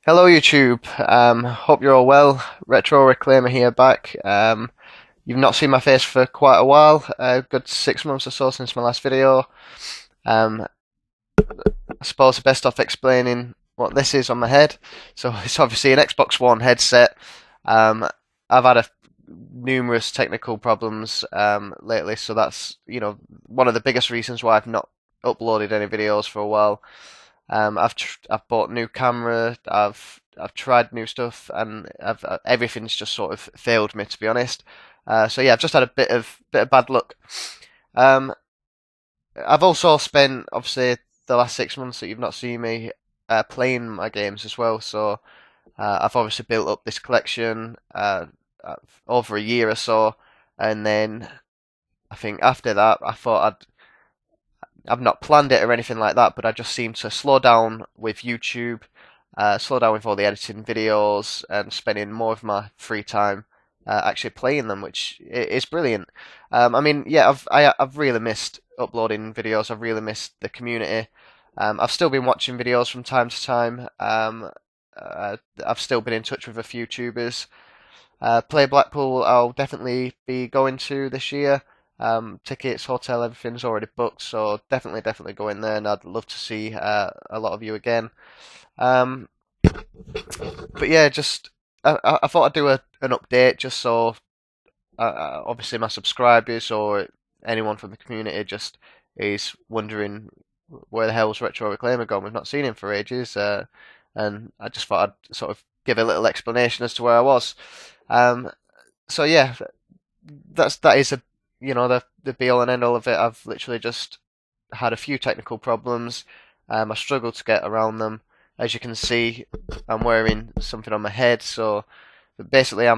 Hello YouTube, hope you're all well. Retro Reclaimer here back. You've not seen my face for quite a while, a good 6 months or so since my last video. I suppose the best off explaining what this is on my head. So it's obviously an Xbox One headset. Um, I've had numerous technical problems lately, so that's one of the biggest reasons why I've not uploaded any videos for a while. I've bought new camera. I've tried new stuff, and everything's just sort of failed me, to be honest. So yeah, I've just had a bit of bad luck. Um, I've also spent obviously the last 6 months that you've not seen me playing my games as well. So I've obviously built up this collection over a year or so, and then I think after that I thought I've not planned it or anything like that, but I just seem to slow down with YouTube, slow down with all the editing videos, and spending more of my free time actually playing them, which is brilliant. I mean, yeah, I've really missed uploading videos. I've really missed the community. I've still been watching videos from time to time. I've still been in touch with a few tubers. Play Blackpool, I'll definitely be going to this year. Tickets, hotel, everything's already booked, so definitely go in there, and I'd love to see a lot of you again. Um, but yeah, just I thought I'd do an update just so obviously my subscribers or anyone from the community just is wondering where the hell's Retro Reclaimer gone. We've not seen him for ages, and I just thought I'd sort of give a little explanation as to where I was. Um, so yeah, that is the be all and end all of it. I've literally just had a few technical problems. I struggled to get around them. As you can see, I'm wearing something on my head, so basically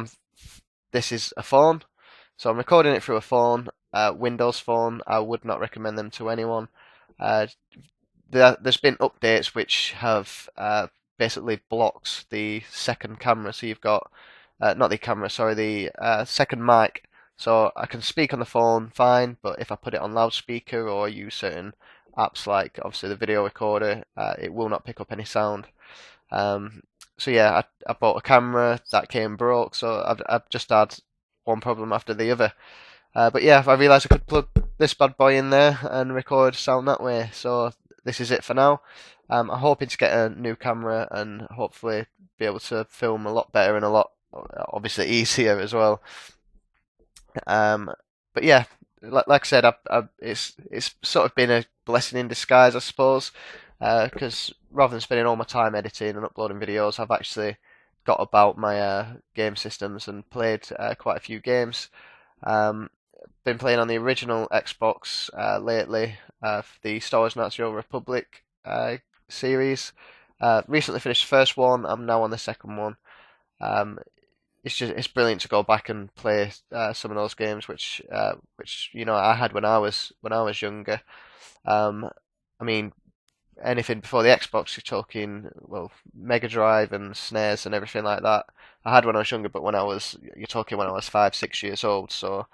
this is a phone. So I'm recording it through a phone, Windows phone. I would not recommend them to anyone. Uh, there's been updates which have basically blocked the second camera. So you've got not the camera, sorry, the second mic. So I can speak on the phone fine, but if I put it on loudspeaker or use certain apps like obviously the video recorder, it will not pick up any sound. Um, so yeah, I bought a camera that came broke, so I've just had one problem after the other. But yeah, I realised I could plug this bad boy in there and record sound that way. So this is it for now. I'm hoping to get a new camera and hopefully be able to film a lot better and a lot obviously easier as well. Um, but yeah, like I said, it's sort of been a blessing in disguise, I suppose, because rather than spending all my time editing and uploading videos, I've actually got about my game systems and played quite a few games. Um, been playing on the original Xbox lately, the Star Wars Knights of the Old Republic series. Recently finished the first one. I'm now on the second one. Um, it's brilliant to go back and play some of those games which I had when I was younger. Um, I mean anything before the Xbox, you're talking well Mega Drive and SNES and everything like that. I had when I was younger, but you're talking when I was 5, 6 years old. So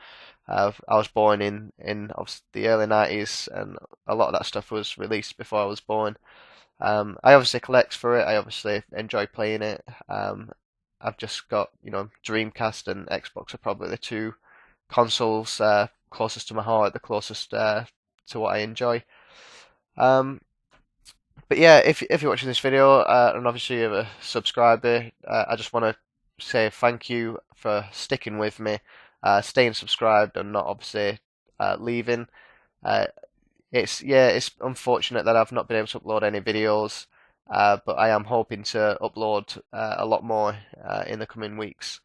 I was born in obviously the early 90s, and a lot of that stuff was released before I was born. I obviously collect for it. I obviously enjoy playing it. I've just got, Dreamcast and Xbox are probably the two consoles closest to my heart, the closest to what I enjoy. Um, but yeah, if you're watching this video and obviously you're a subscriber, I just want to say thank you for sticking with me, staying subscribed and not obviously leaving. Uh, it's unfortunate that I've not been able to upload any videos, but I am hoping to upload a lot more in the coming weeks.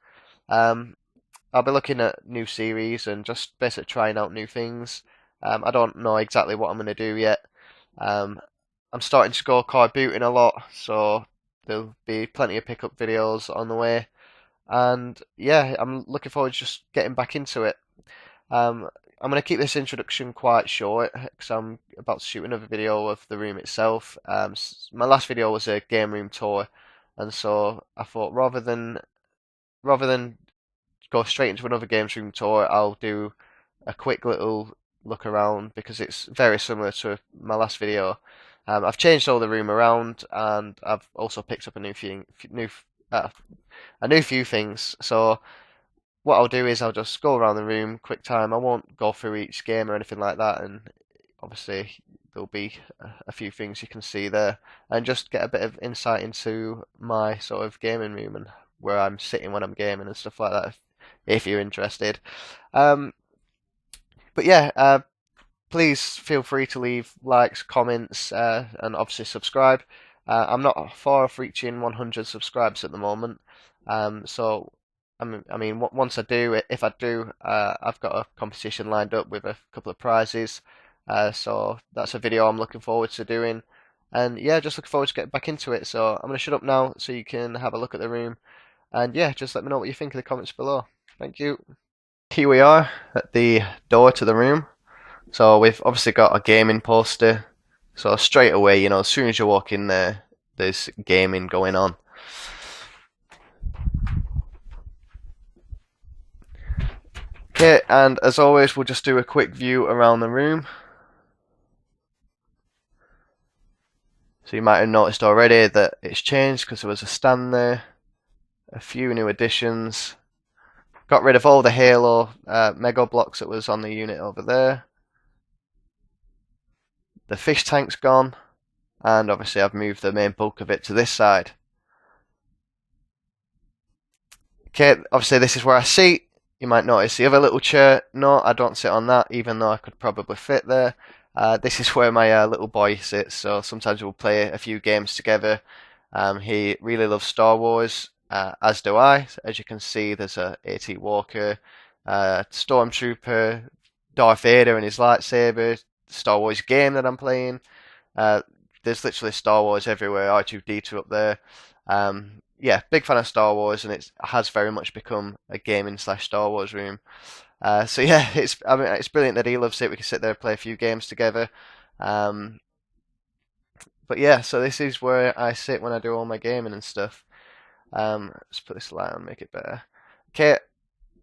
Um, I'll be looking at new series and just basically trying out new things. I don't know exactly what I'm going to do yet. Um, I'm starting to go car booting a lot, so there'll be plenty of pickup videos on the way. And yeah, I'm looking forward to just getting back into it. Um, I'm going to keep this introduction quite short because I'm about to shoot another video of the room itself. My last video was a game room tour, and so I thought rather than go straight into another games room tour, I'll do a quick little look around because it's very similar to my last video. I've changed all the room around, and I've also picked up a uh, new few things. So what I'll do is I'll just go around the room, quick time. I won't go through each game or anything like that, and obviously there'll be a few things you can see there, and just get a bit of insight into my sort of gaming room and where I'm sitting when I'm gaming and stuff like that, if you're interested. Um, but yeah, please feel free to leave likes, comments, and obviously subscribe. I'm not far off reaching 100 subscribers at the moment, so once I do, if I do, I've got a competition lined up with a couple of prizes. So that's a video I'm looking forward to doing, and yeah, just looking forward to getting back into it. So I'm gonna shut up now, so you can have a look at the room, and yeah, just let me know what you think in the comments below. Thank you. Here we are at the door to the room. So we've obviously got a gaming poster. So straight away, as soon as you walk in there, there's gaming going on. Okay, and as always, we'll just do a quick view around the room. So you might have noticed already that it's changed because there was a stand there. A few new additions. Got rid of all the Halo Mega blocks that was on the unit over there. The fish tank's gone, and obviously I've moved the main bulk of it to this side. Okay, obviously this is where I sit. You might notice the other little chair. No, I don't sit on that, even though I could probably fit there. This is where my little boy sits, so sometimes we'll play a few games together. He really loves Star Wars, as do I. As you can see, there's a AT Walker, Stormtrooper, Darth Vader and his lightsaber, Star Wars game that I'm playing. There's literally Star Wars everywhere, R2-D2 up there. Yeah, big fan of Star Wars, and it has very much become a gaming slash Star Wars room. So yeah, it's brilliant that he loves it. We can sit there and play a few games together. But yeah, so this is where I sit when I do all my gaming and stuff. Let's put this light on, make it better. Okay,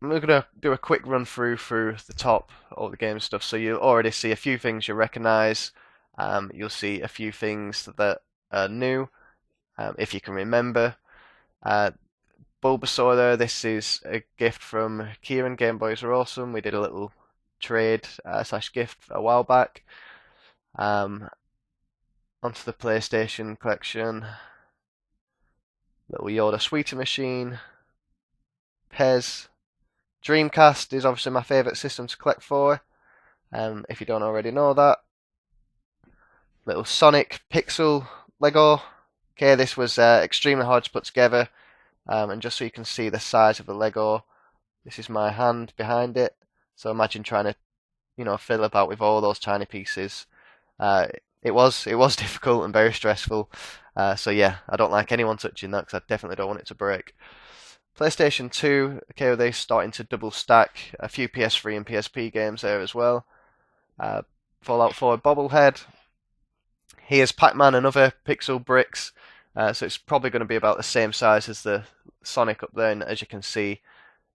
I'm gonna do a quick run through the top, all the game stuff. So you'll already see a few things you recognise. You'll see a few things that are new, if you can remember. Bulbasaur there, this is a gift from Kieran, Game Boys Are Awesome. We did a little trade slash gift a while back. Onto the PlayStation collection. Little Yoda Sweeter Machine. Pez. Dreamcast is obviously my favourite system to collect for, if you don't already know that. Little Sonic Pixel Lego. Okay, this was extremely hard to put together, and just so you can see the size of the Lego, this is my hand behind it. So imagine trying to, fiddle about with all those tiny pieces. It was difficult and very stressful. So yeah, I don't like anyone touching that because I definitely don't want it to break. PlayStation 2, okay, they're starting to double stack a few PS3 and PSP games there as well. Fallout 4 bobblehead. Here's Pac-Man and other pixel bricks. So it's probably going to be about the same size as the Sonic up there, and as you can see,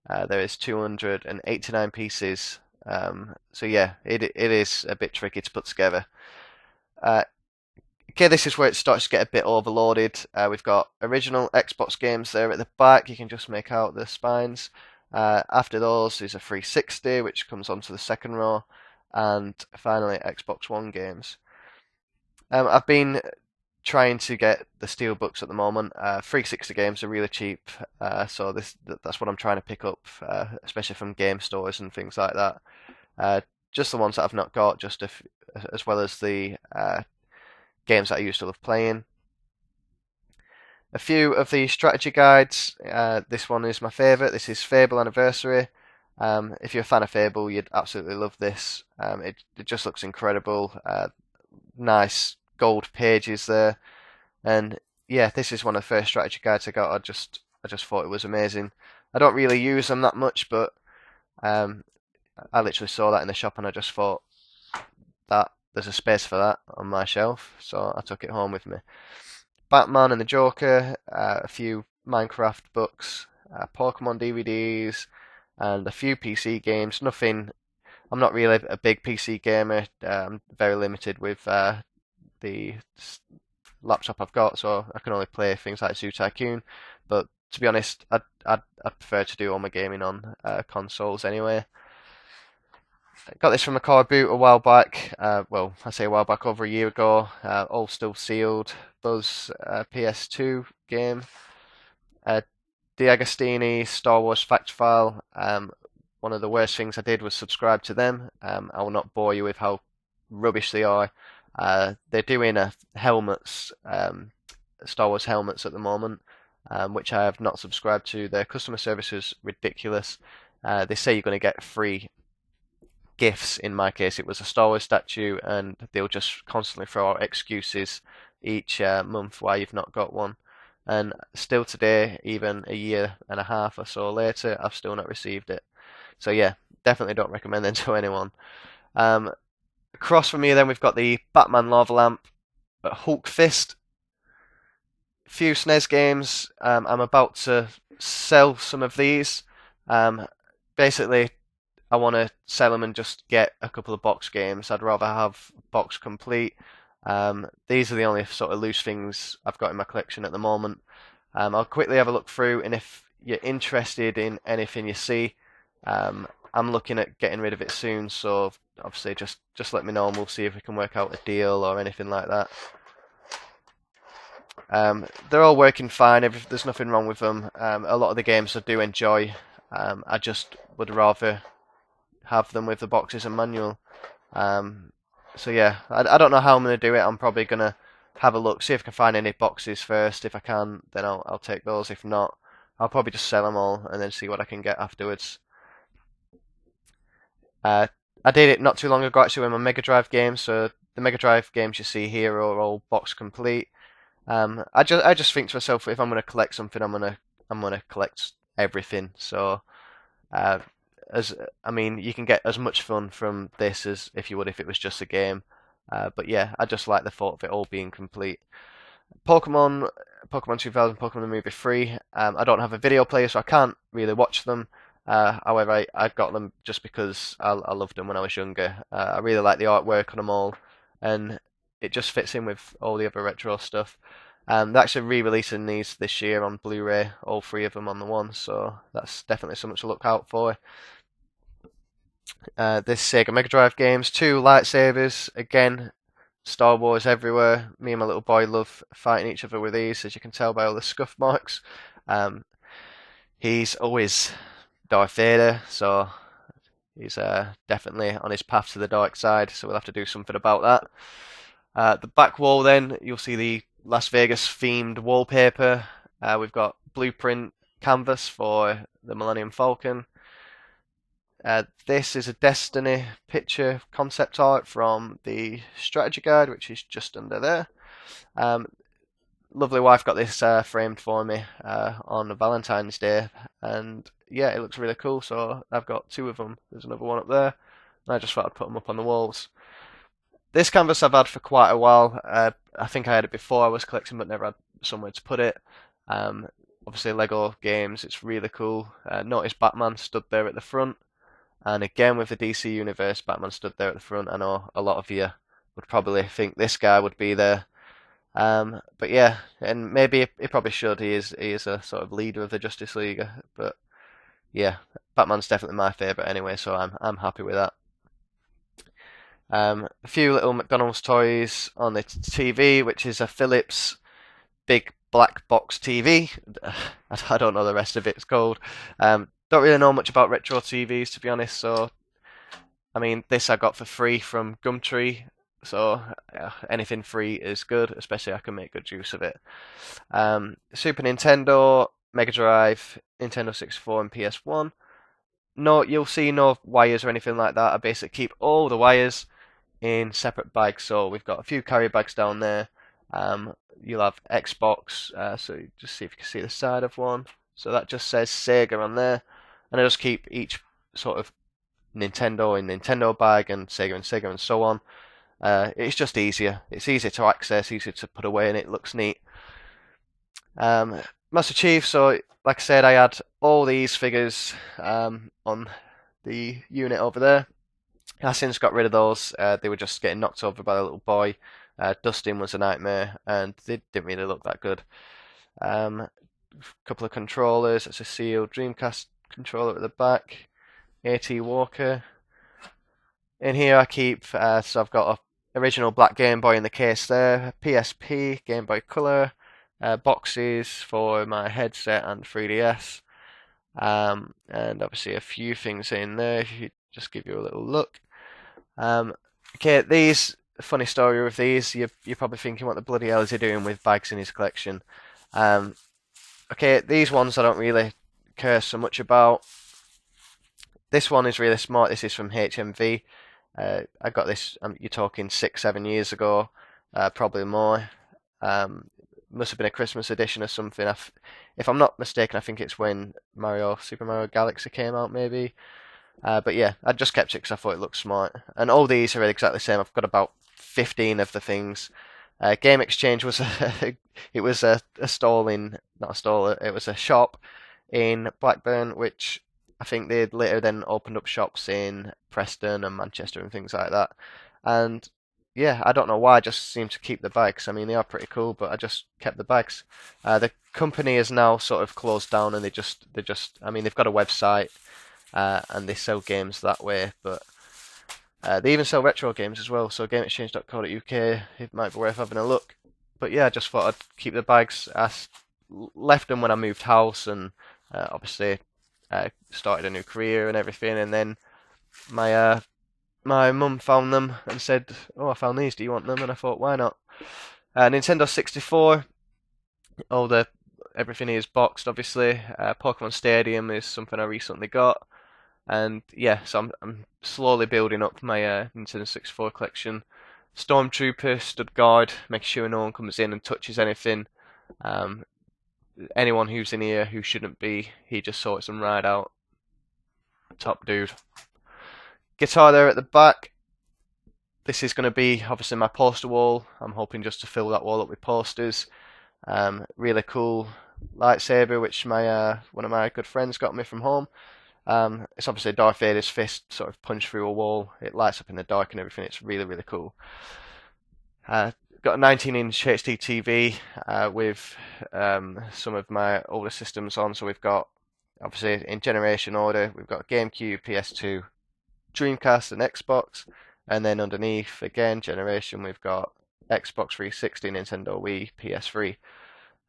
there is 289 pieces. So yeah, it is a bit tricky to put together. Okay, this is where it starts to get a bit overloaded. We've got original Xbox games there at the back. You can just make out the spines. After those is a 360, which comes onto the second row, and finally Xbox One games. I've been trying to get the Steelbooks at the moment. 360 games are really cheap, so that's what I'm trying to pick up, especially from game stores and things like that. Just the ones that I've not got, as well as the games that I used to love playing. A few of the strategy guides. This one is my favourite. This is Fable Anniversary. If you're a fan of Fable, you'd absolutely love this. It just looks incredible. Nice gold pages there, and yeah, this is one of the first strategy guides I got. I just thought it was amazing. I don't really use them that much, but I literally saw that in the shop and I just thought that there's a space for that on my shelf, so I took it home with me. Batman and the Joker, a few Minecraft books, Pokemon DVDs, and a few PC games. Nothing. I'm not really a big PC gamer. I'm very limited with the laptop I've got, so I can only play things like Zoo Tycoon. But to be honest, I'd prefer to do all my gaming on consoles anyway. Got this from a car boot a while back. Well, I say a while back, over a year ago. All still sealed. Buzz PS2 game. DeAgostini Star Wars Fact File. One of the worst things I did was subscribe to them. I will not bore you with how rubbish they are. They're doing helmets, Star Wars helmets at the moment, which I have not subscribed to. Their customer service is ridiculous. They say you're going to get free gifts. In my case, it was a Star Wars statue, and they'll just constantly throw out excuses each month why you've not got one. And still today, even a year and a half or so later, I've still not received it. So yeah, definitely don't recommend them to anyone. Across from me then we've got the Batman Lava Lamp, Hulk Fist, few SNES games. I'm about to sell some of these. Basically, I want to sell them and just get a couple of box games. I'd rather have box complete. These are the only sort of loose things I've got in my collection at the moment. I'll quickly have a look through, and if you're interested in anything you see, I'm looking at getting rid of it soon, so obviously just let me know and we'll see if we can work out a deal or anything like that. They're all working fine, there's nothing wrong with them. A lot of the games I do enjoy. I just would rather have them with the boxes and manual. So yeah, I don't know how I'm going to do it. I'm probably going to have a look, see if I can find any boxes first. If I can, then I'll take those. If not, I'll probably just sell them all and then see what I can get afterwards. I did it not too long ago actually with my Mega Drive games. So the Mega Drive games you see here are all box complete. I just think to myself, if I'm going to collect something, I'm gonna collect everything. So I mean, you can get as much fun from this as if you would if it was just a game. But yeah, I just like the thought of it all being complete. Pokemon 2000, Pokemon the Movie 3. I don't have a video player, so I can't really watch them. However, I got them just because I loved them when I was younger. I really like the artwork on them all, and it just fits in with all the other retro stuff. They're actually re-releasing these this year on Blu-ray, all three of them on the one, so that's definitely something to look out for. This Sega Mega Drive games, 2 lightsabers, again, Star Wars everywhere. Me and my little boy love fighting each other with these, as you can tell by all the scuff marks. He's always Darth Vader, so he's definitely on his path to the dark side, so we'll have to do something about that. The back wall then, you'll see the Las Vegas themed wallpaper. We've got blueprint canvas for the Millennium Falcon. This is a Destiny picture concept art from the strategy guide, which is just under there. Lovely wife got this framed for me on Valentine's Day, and yeah, it looks really cool. So I've got 2 of them. There's another one up there, and I just thought I'd put them up on the walls. This canvas I've had for quite a while. I think I had it before I was collecting, but never had somewhere to put it. Obviously, Lego games, it's really cool. Notice Batman stood there at the front. And again, with the DC Universe, Batman stood there at the front. I know a lot of you would probably think this guy would be there. But yeah, and maybe he probably should. He is a sort of leader of the Justice League. But yeah, Batman's definitely my favourite anyway, so I'm happy with that. A few little McDonald's toys on the TV, which is a Philips big black box TV. I don't know the rest of it's called. Don't really know much about retro TVs, to be honest, so I mean, this I got for free from Gumtree, so anything free is good, especially I can make good use of it. Super Nintendo, Mega Drive, Nintendo 64 and PS1. No, you'll see no wires or anything like that. I basically keep all the wires in separate bags, so we've got a few carry bags down there. You'll have Xbox, so you just see if you can see the side of one. So that just says Sega on there. And I just keep each sort of Nintendo in Nintendo bag and Sega and so on. It's just easier. It's easier to access, easier to put away, and it looks neat. Master Chief, so like I said, I had all these figures on the unit over there. I since got rid of those. They were just getting knocked over by a little boy. Dusting was a nightmare, and they didn't really look that good. A couple of controllers. It's a sealed Dreamcast controller at the back. AT Walker. In here I keep, so I've got a original black Game Boy in the case there, PSP, Game Boy Color, boxes for my headset and 3DS, and obviously a few things in there, if you just give you a little look. Okay, these, funny story with these, you're probably thinking what the bloody hell is he doing with bags in his collection. Okay, these ones I don't really care so much about. This one is really smart. This is from HMV. I got this, you're talking 6-7 years ago, probably more. Must have been a Christmas edition or something. If I'm not mistaken, I think it's when Super Mario Galaxy came out, maybe. But yeah, I just kept it because I thought it looked smart. And all these are exactly the same. I've got about 15 of the things. Game Exchange was it was a stall in, not a stall, it was a shop in Blackburn, which I think they'd later then opened up shops in Preston and Manchester and things like that. And yeah, I don't know why, I just seem to keep the bags. I mean, they are pretty cool, but I just kept the bags. The company is now sort of closed down, and I mean, they've got a website, and they sell games that way, but they even sell retro games as well. So GameExchange.co.uk, it might be worth having a look. But yeah, I just thought I'd keep the bags. I left them when I moved house, and obviously started a new career and everything, and then my mum found them and said, "Oh, I found these. Do you want them?" And I thought, why not? Nintendo 64. Everything is boxed, obviously. Pokemon Stadium is something I recently got, and yeah, so I'm slowly building up my Nintendo 64 collection. Stormtrooper stood guard, making sure no one comes in and touches anything. Anyone who's in here who shouldn't be, he just sorts them right out. Top dude. Guitar there at the back. This is going to be obviously my poster wall. I'm hoping just to fill that wall up with posters. Really cool lightsaber, which my one of my good friends got me from home. It's obviously Darth Vader's fist sort of punched through a wall. It lights up in the dark and everything. It's really, really cool. Got a 19-inch HD TV with some of my older systems on. So we've got, obviously in generation order, we've got GameCube, PS2, Dreamcast, and Xbox. And then underneath, again, generation, we've got Xbox 360, Nintendo Wii, PS3.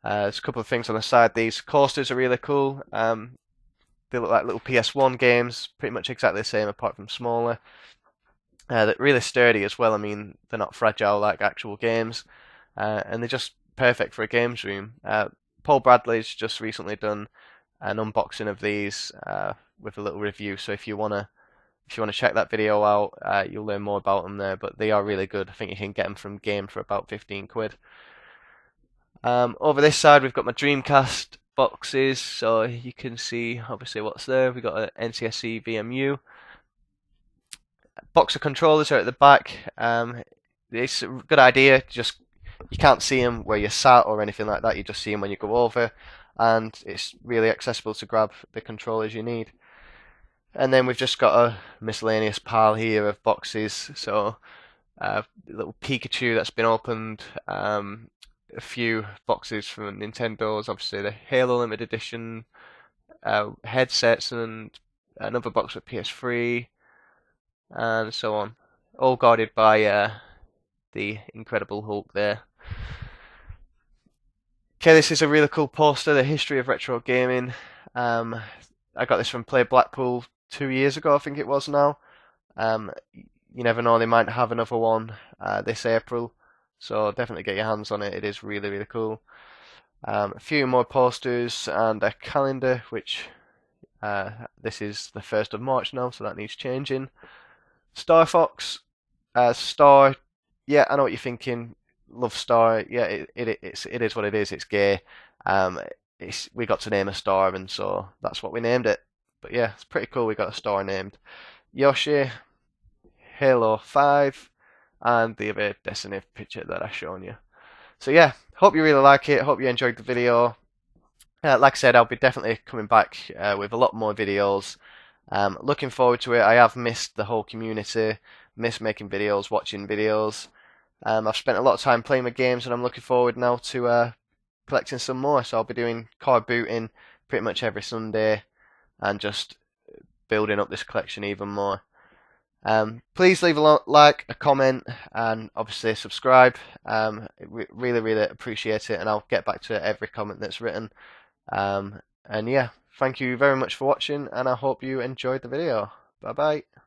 There's a couple of things on the side. These coasters are really cool. They look like little PS1 games, pretty much exactly the same apart from smaller. They're really sturdy as well. I mean, they're not fragile like actual games, and they're just perfect for a games room. Paul Bradley's just recently done an unboxing of these with a little review. So if you wanna check that video out, you'll learn more about them there. But they are really good. I think you can get them from Game for about 15 quid. Over this side, we've got my Dreamcast boxes, so you can see obviously what's there. We've got an NTSC VMU. Box of controllers are at the back. It's a good idea. Just you can't see them where you're sat or anything like that. You just see them when you go over, and it's really accessible to grab the controllers you need. And then we've just got a miscellaneous pile here of boxes. So a little Pikachu that's been opened. A few boxes from Nintendo's, obviously the Halo Limited Edition headsets, and another box with PS3, and so on. All guarded by the Incredible Hulk there. Okay, this is a really cool poster, the history of retro gaming. I got this from Play Blackpool 2 years ago, I think it was now. You never know, they might have another one this April. So definitely get your hands on it. It is really, really cool. A few more posters and a calendar, which this is the 1st of March now, so that needs changing. Star Fox, Star. Yeah, I know what you're thinking. Love Star. Yeah, it is what it is. It's gay. We got to name a star, and so that's what we named it. But yeah, it's pretty cool. We got a star named Yoshi, Halo 5. And the other Destiny picture that I've shown you. So yeah, hope you really like it. Hope you enjoyed the video. Like I said, I'll be definitely coming back with a lot more videos. Looking forward to it. I have missed the whole community, missed making videos, watching videos. I've spent a lot of time playing my games, and I'm looking forward now to collecting some more. So I'll be doing card booting pretty much every Sunday, and just building up this collection even more. Please leave a like, a comment, and obviously subscribe. Really, really appreciate it, and I'll get back to every comment that's written. And yeah, thank you very much for watching, and I hope you enjoyed the video. Bye bye.